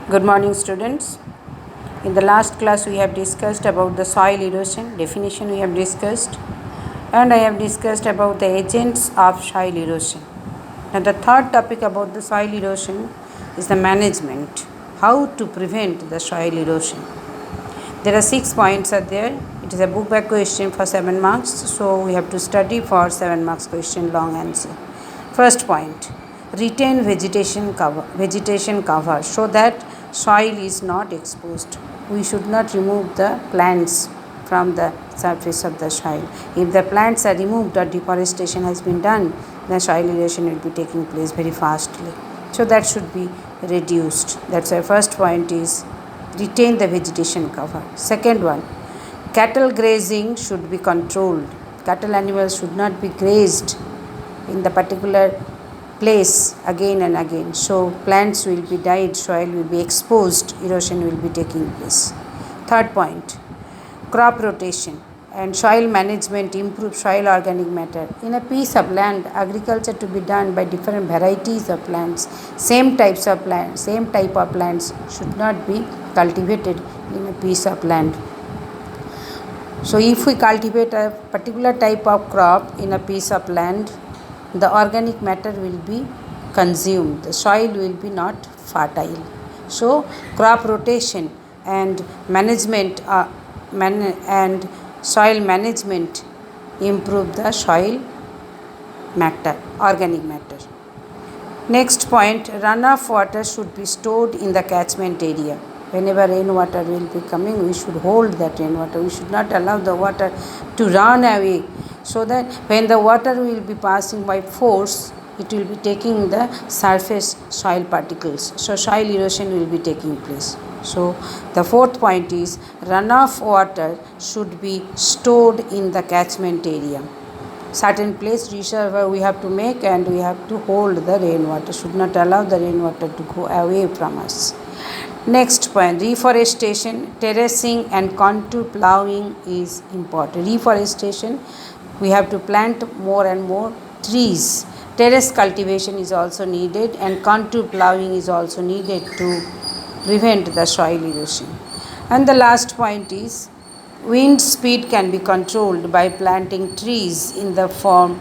Good morning, students. In the last class, we have discussed about the soil erosion definition. We have discussed, and I have discussed about the agents of soil erosion. Now, the third topic about the soil erosion is the management. How to prevent the soil erosion. There are 6 points are there. It is a book back question for 7 marks. So we have to study for 7 marks question long answer. First point, retain vegetation cover so that soil is not exposed. We should not remove the plants from the surface of the soil. If the plants are removed or deforestation has been done, the soil erosion will be taking place very fastly. So that should be reduced. That's why first point is retain the vegetation cover. Second one, cattle grazing should be controlled. Cattle animals should not be grazed in the particular place again and again. So plants will be died, soil will be exposed, erosion will be taking place. Third point, crop rotation and soil management improve soil organic matter. In a piece of land, agriculture to be done by different varieties of plants. Same type of plants should not be cultivated in a piece of land. So if we cultivate a particular type of crop in a piece of land, the organic matter will be consumed. The soil will be not fertile. So crop rotation and management and soil management improve the soil matter, organic matter. Next point, runoff water should be stored in the catchment area. Whenever rainwater will be coming, we should hold that rainwater. We should not allow the water to run away, so that when the water will be passing by force, it will be taking the surface soil particles. So soil erosion will be taking place. So the fourth point is runoff water should be stored in the catchment area. Certain place reservoir we have to make, and we have to hold the rainwater. Should not allow the rainwater to go away from us. Next point, reforestation, terracing and contour plowing is important. Reforestation, we have to plant more and more trees. Terrace cultivation is also needed, and contour plowing is also needed to prevent the soil erosion. And the last point is wind speed can be controlled by planting trees in form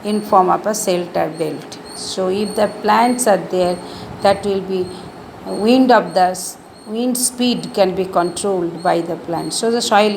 of a shelter belt. So if the plants are there, that will be wind speed can be controlled by the plant. So the soil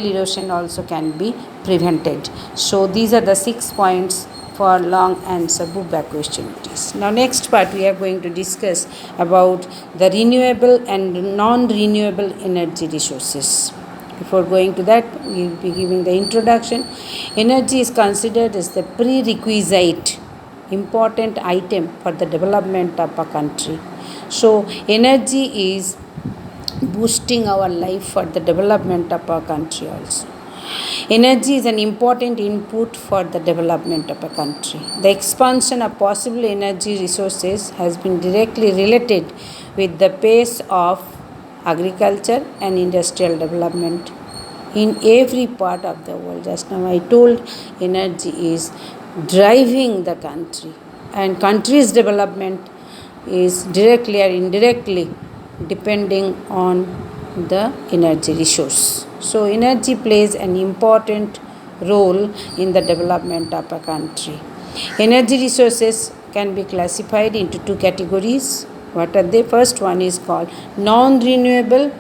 erosion also can be prevented. So these are the 6 points for long answer book back question it is. Now next part we are going to discuss about the renewable and non-renewable energy resources. Before going to that, we will be giving the introduction. Energy is considered as the prerequisite important item for the development of a country. So energy is boosting our life for the development of our country also. Energy is an important input for the development of a country. The expansion of possible energy resources has been directly related with the pace of agriculture and industrial development in every part of the world. Just now I told energy is driving the country, and country's development is directly or indirectly depending on the energy resource. So energy plays an important role in the development of a country. Energy resources can be classified into 2 categories. What are they? First one is called non-renewable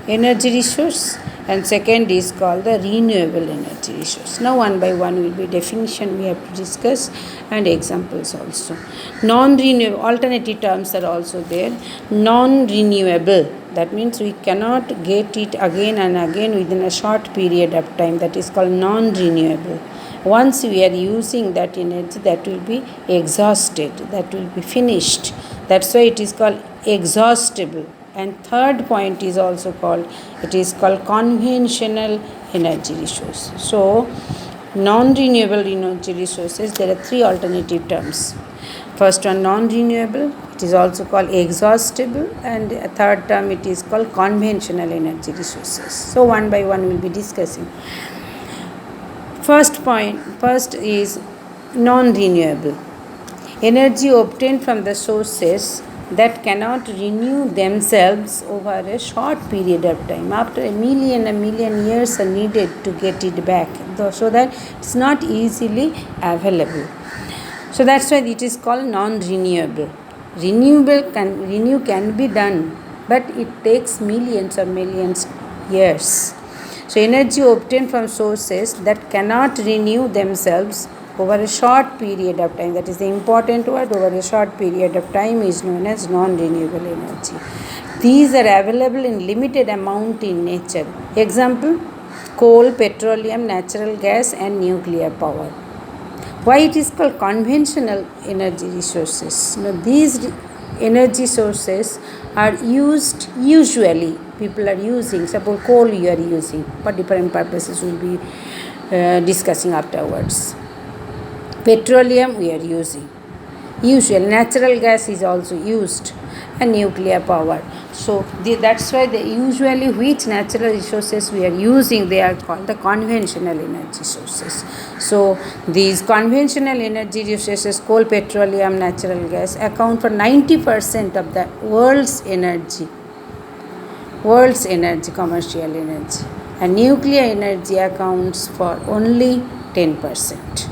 energy resource, and second is called the renewable energy resource. Now one by one will be definition we have to discuss, and examples also. Non-renewable, alternative terms are also there. Non-renewable, that means we cannot get it again and again within a short period of time. That is called non-renewable. Once we are using that energy, that will be exhausted, that will be finished. That's why it is called exhaustible. And third point is also called, it is called conventional energy resource. So non-renewable energy resources, there are 3 alternative terms. First one, non-renewable, it is also called exhaustible, and a third term it is called conventional energy resources. So one by one we will be discussing. First is non-renewable. Energy obtained from the sources that cannot renew themselves over a short period of time. After a million years are needed to get it back, so that it's not easily available. So that's why it is called non-renewable. Renew can be done, but it takes millions years. So energy obtained from sources that cannot renew themselves over a short period of time, that is the important word, over a short period of time, is known as non-renewable energy. These are available in limited amount in nature. Example, coal, petroleum, natural gas and nuclear power. Why it is called conventional energy resources? These energy sources are used usually. People are using, suppose coal you are using, for different purposes we will be discussing afterwards. Petroleum we are using. Usually natural gas is also used, and nuclear power. So that's why usually which natural resources we are using, they are called the conventional energy sources. So these conventional energy resources, coal, petroleum, natural gas, account for 90% of the world's energy, commercial energy, and nuclear energy accounts for only 10%.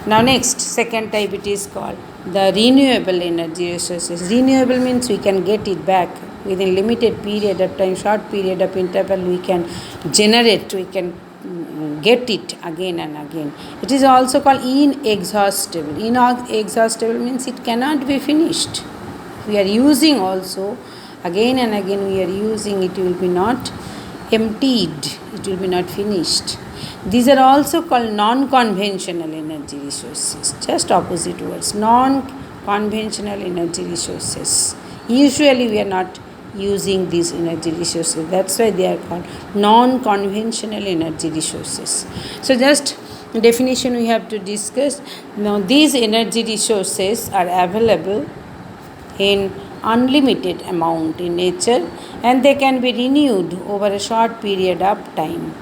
Now next, second type, it is called the renewable energy resources. Renewable means we can get it back within limited period of time, short period of interval, we can generate, we can get it again and again. It is also called inexhaustible. Inexhaustible means it cannot be finished. We are using also, again and again we are using, it will be not emptied, it will be not finished. These are also called non-conventional energy resources. Just opposite words, non-conventional energy resources. Usually we are not using these energy resources. That's why they are called non-conventional energy resources. So just definition we have to discuss. Now these energy resources are available in unlimited amount in nature, and they can be renewed over a short period of time.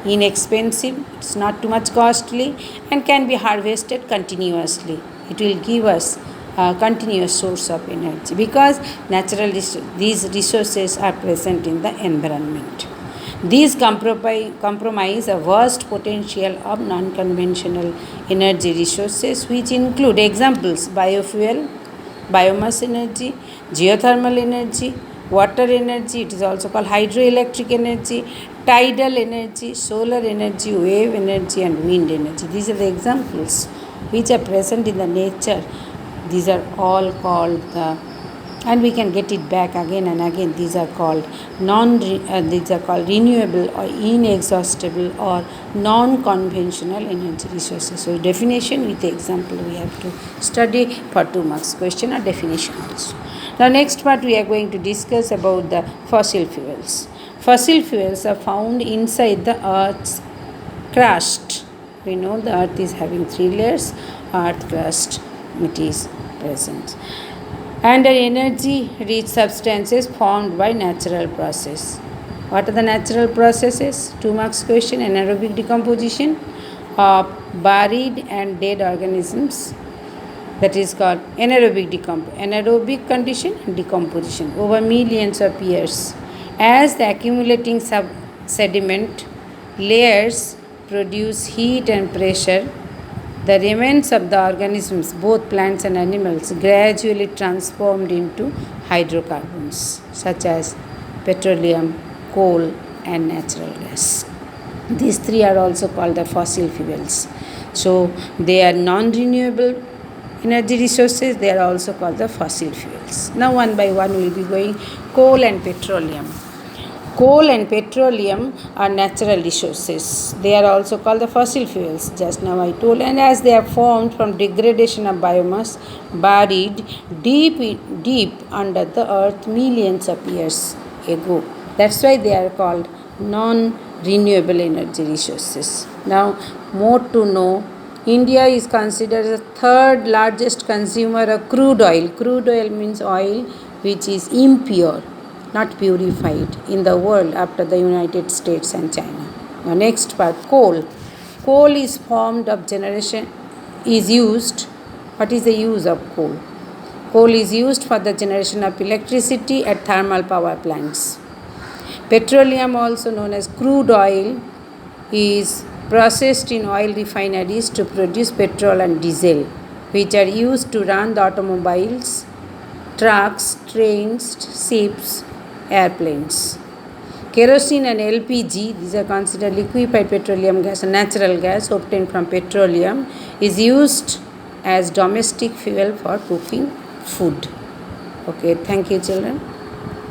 Inexpensive, it's not too much costly, and can be harvested continuously. It will give us a continuous source of energy because these resources are present in the environment. These compromise a vast potential of non-conventional energy resources, which include examples: biofuel, biomass energy, geothermal energy, water energy, it is also called hydroelectric energy, tidal energy, solar energy, wave energy and wind energy. These are the examples which are present in the nature. These are all called and we can get it back again and again. These are called renewable or inexhaustible or non-conventional energy resources. So definition with the example we have to study for 2 marks question or definition also. Now next part we are going to discuss about the fossil fuels. Fossil fuels are found inside the Earth's crust. We know the Earth is having 3 layers, Earth crust, it is present. And are energy rich substances formed by natural process. What are the natural processes? 2 marks question. Anaerobic decomposition of buried and dead organisms, that is called anaerobic condition and decomposition over millions of years. As the accumulating sediment layers produce heat and pressure, the remains of the organisms, both plants and animals, gradually transformed into hydrocarbons such as petroleum, coal and natural gas. These 3 are also called the fossil fuels. So they are non-renewable energy resources, they are also called the fossil fuels. Now one by one we will be going. Coal and petroleum. Coal and petroleum are natural resources. They are also called the fossil fuels, just now I told, and as they are formed from degradation of biomass buried deep under the earth millions of years ago. That's why they are called non-renewable energy resources. Now more to know, India is considered the 3rd largest consumer of crude oil. Crude oil means oil which is impure, not purified, in the world after the United States and China. Now next part, coal. Coal is formed of generation, is used. What is the use of coal? Coal is used for the generation of electricity at thermal power plants. Petroleum, also known as crude oil, is processed in oil refineries to produce petrol and diesel, which are used to run the automobiles, trucks, trains, ships, airplanes. Kerosene and LPG, these are considered liquefied petroleum gas and natural gas obtained from petroleum, is used as domestic fuel for cooking food. Okay, thank you children.